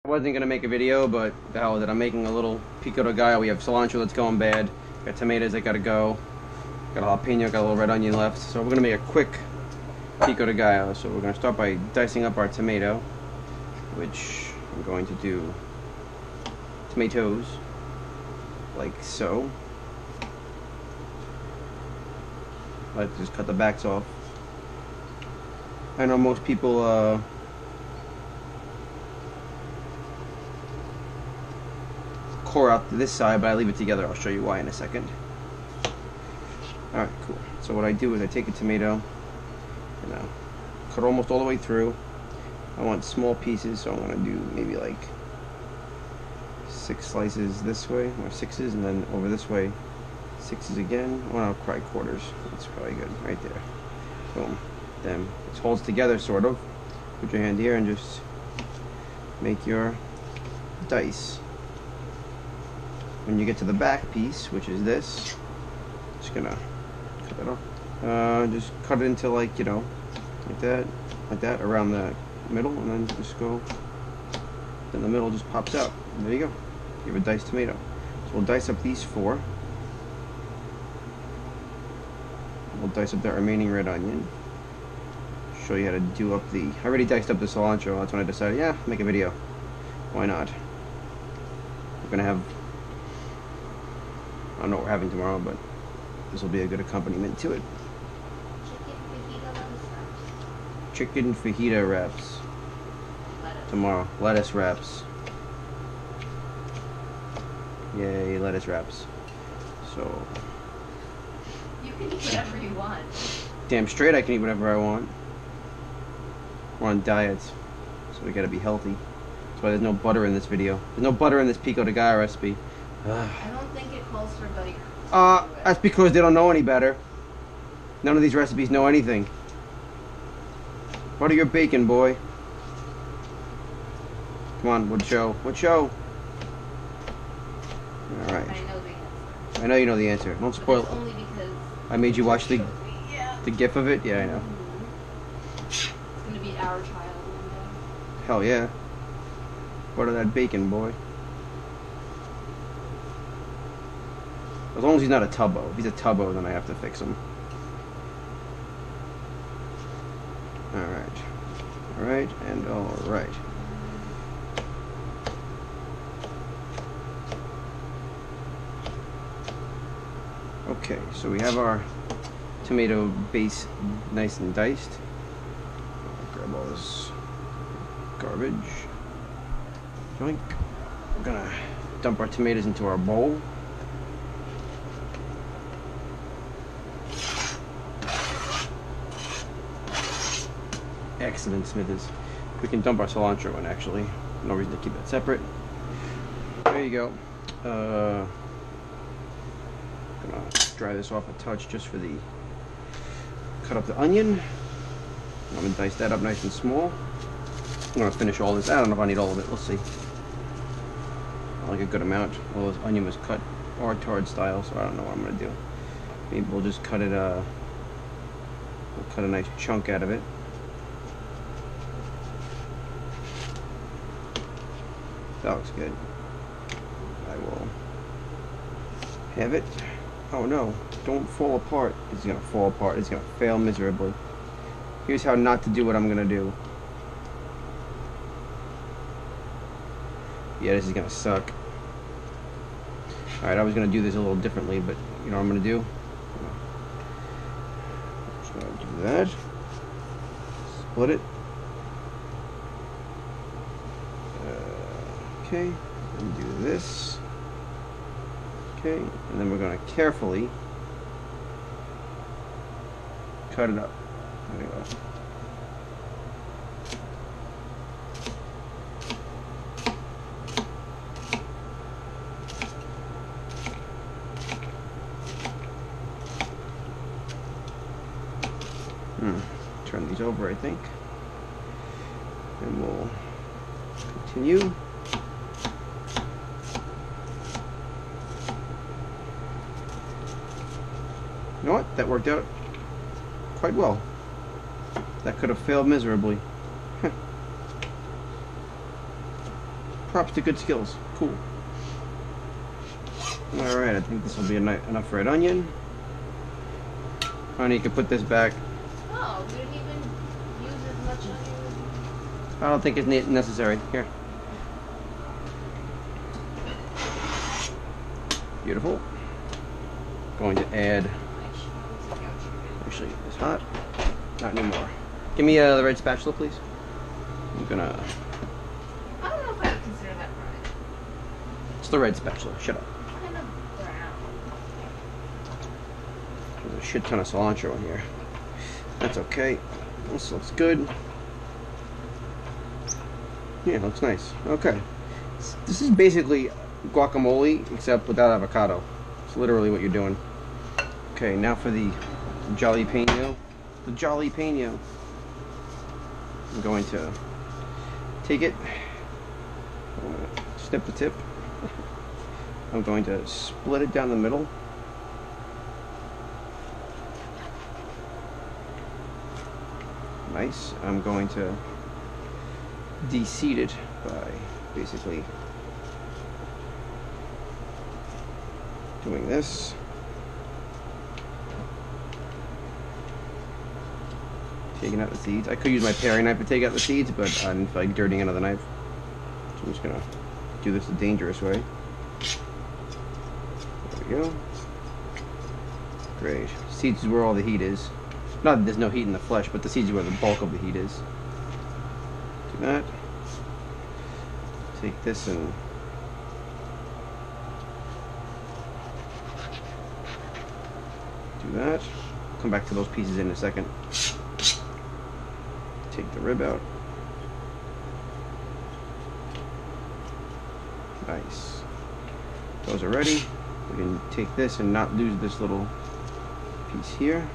I wasn't gonna make a video, but the hell with it. I'm making a little pico de gallo. We have cilantro that's going bad. Got tomatoes that gotta go. Got a jalapeno, got a little red onion left. So we're gonna make a quick pico de gallo. So we're gonna start by dicing up our tomato, which I'm going to do tomatoes like so. Let's just cut the backs off. I know most people core out to this side, but I leave it together. I'll show you why in a second. Alright, cool. So what I do is I take a tomato and cut almost all the way through. I want small pieces, so I'm going to do maybe like 6 slices this way, or 6s, and then over this way 6s again. Oh no, probably quarters. That's probably good right there. Boom. Then it holds together sort of. Put your hand here and just make your dice. When you get to the back piece, which is this, just gonna cut that off. Just cut it into like, you know, like that around the middle, and then just go. Then the middle just pops out. And there you go. You have a diced tomato. So we'll dice up these 4. We'll dice up that remaining red onion. Show you how to do up the. I already diced up the cilantro. That's when I decided, yeah, make a video. Why not? We're gonna have. I don't know what we're having tomorrow, but this will be a good accompaniment to it. Chicken fajita wraps. Tomorrow. Lettuce wraps. Yay, lettuce wraps. So. You can eat whatever you want. Damn straight I can eat whatever I want. We're on diets, so we gotta be healthy. That's why there's no butter in this video. There's no butter in this pico de gallo recipe. I don't think it calls for butter. That's because they don't know any better. None of these recipes know anything. Butter your bacon, boy. Come on, wood show. Wood show. Alright. I know the answer. I know you know the answer. Don't spoil it. Only because I made you watch the yeah. gif of it? Yeah, I know. It's gonna be our child one day. Hell yeah. Butter that bacon, boy. As long as he's not a tubbo. If he's a tubbo, then I have to fix him. Alright. Alright, and alright. Okay, so we have our tomato base nice and diced. I'll grab all this garbage. Joink. We're gonna dump our tomatoes into our bowl. Excellent, Smithers. We can dump our cilantro in, actually. No reason to keep that separate. There you go. Gonna dry this off a touch just for the. Cut up the onion. I'm gonna dice that up nice and small. I'm gonna finish all this. I don't know if I need all of it. We'll see. I like a good amount. Well, this onion was cut tart style, so I don't know what I'm gonna do. Maybe we'll just cut it. We'll cut a nice chunk out of it. That looks good. I will have it. Oh no, don't fall apart. It's gonna fall apart. It's gonna fail miserably. Here's how not to do what I'm gonna do. Yeah, this is gonna suck. Alright, I was gonna do this a little differently, but you know what I'm gonna do? Just gonna do that. Split it. Okay, and do this. Okay, and then we're going to carefully cut it up. There we go. Turn these over, I think. And we'll continue. You know what? That worked out quite well. That could have failed miserably. Props to good skills. Cool. Alright, I think this will be enough red onion. Honey, you can put this back. Oh, we didn't even use as much onion. I don't think it's necessary. Here. Beautiful. Going to add. Actually, it's hot. Not anymore. Give me the red spatula, please. I'm gonna. I don't know if I would consider that fried. It's the red spatula. Shut up. Kind of brown. There's a shit ton of cilantro in here. That's okay. This looks good. Yeah, it looks nice. Okay. This is basically guacamole, except without avocado. It's literally what you're doing. Okay, now for the jalapeno. The jalapeno. I'm going to take it. I'm going to snip the tip. I'm going to split it down the middle. Nice. I'm going to de-seed it by basically doing this. Taking out the seeds. I could use my paring knife to take out the seeds, but I didn't feel like dirtying another knife. So I'm just gonna do this the dangerous way. There we go. Great. Seeds is where all the heat is. Not that there's no heat in the flesh, but the seeds is where the bulk of the heat is. Do that. Take this and do that. Come back to those pieces in a second. Take the rib out. Nice. Those are ready. We can take this and not lose this little piece here.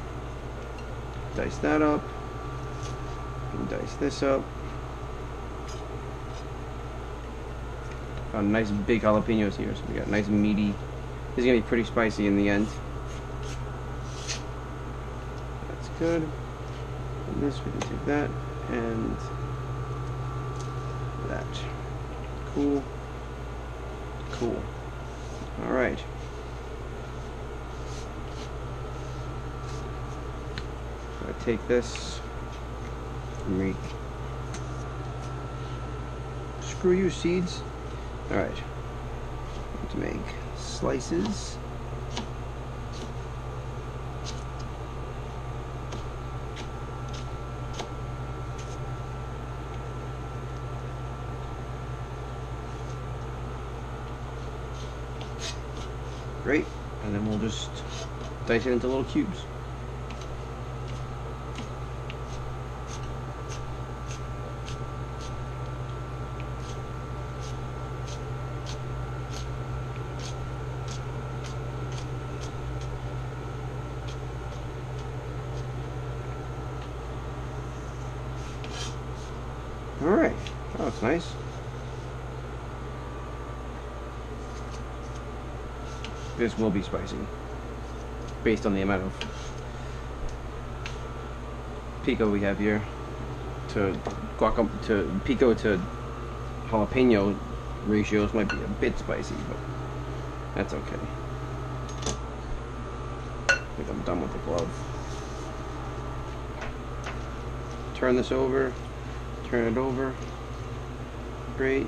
Dice that up. And dice this up. Found nice big jalapenos here, so we got nice meaty. This is gonna be pretty spicy in the end. That's good. And this, we can take that and that. Cool. Cool. All right. I take this and make. Screw you, seeds. All right. To make slices. Great, and then we'll just dice it into little cubes. All right, that looks nice. This will be spicy, based on the amount of pico we have here. To pico to jalapeno ratios might be a bit spicy, but that's okay. I think I'm done with the glove. Turn this over, turn it over. Great.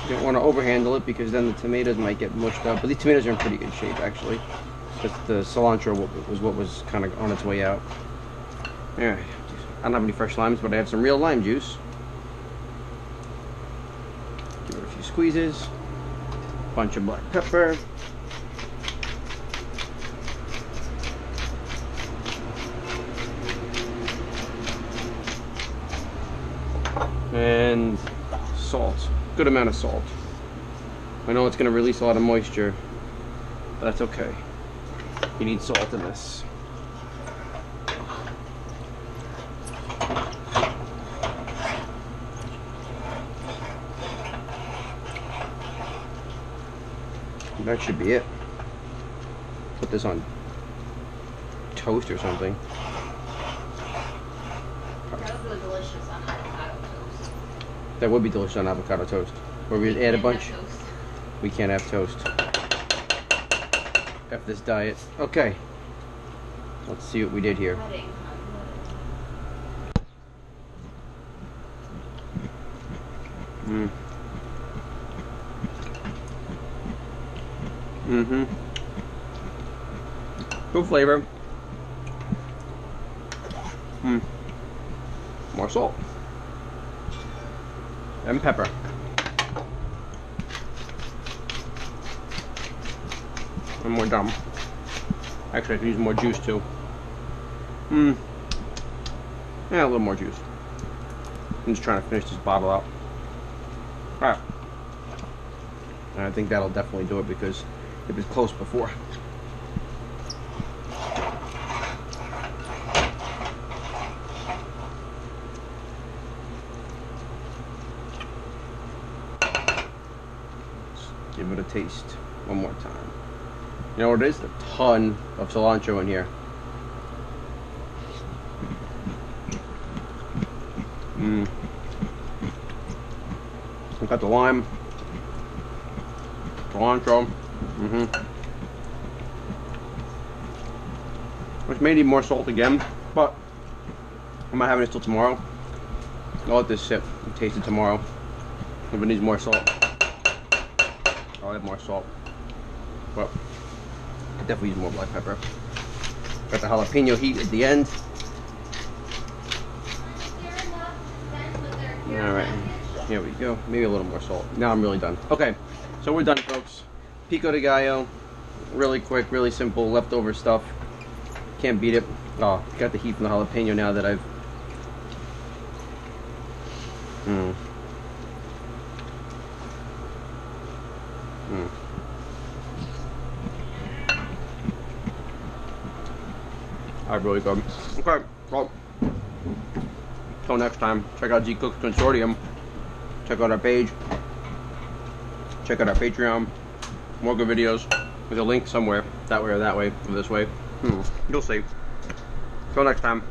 You don't want to overhandle it because then the tomatoes might get mushed up. But these tomatoes are in pretty good shape, actually. Just the cilantro was what was kind of on its way out. Alright. I don't have any fresh limes, but I have some real lime juice. Give it a few squeezes. Bunch of black pepper. And salt. Good amount of salt. I know it's going to release a lot of moisture, but that's okay. You need salt in this. And that should be it. Put this on toast or something. That was really delicious, honestly. That would be delicious on avocado toast. Where we add a bunch. We can't have toast. F this diet. Okay. Let's see what we did here. Good flavor. More salt. And pepper. And more dumb. Actually, I could use more juice too. Yeah, a little more juice. I'm just trying to finish this bottle out. Alright. And I think that'll definitely do it because it was close before. Let's give it a taste one more time. You know what it is? A ton of cilantro in here. I've got the lime, cilantro. Which may need more salt again, but I'm not having it till tomorrow. I'll let this sit and taste it tomorrow. If it needs more salt, I'll add more salt. But I could definitely use more black pepper. Got the jalapeno heat at the end. Alright, here we go. Maybe a little more salt. Now I'm really done. Okay, so we're done, folks. Pico de Gallo. Really quick, really simple, leftover stuff. Can't beat it. Oh, got the heat from the jalapeno now that I've... Alright, really good. Okay, well... Until next time, check out Z Cooks Consortium. Check out our page. Check out our Patreon. More good videos. There's a link somewhere. That way or that way. Or this way. You'll see. Until next time.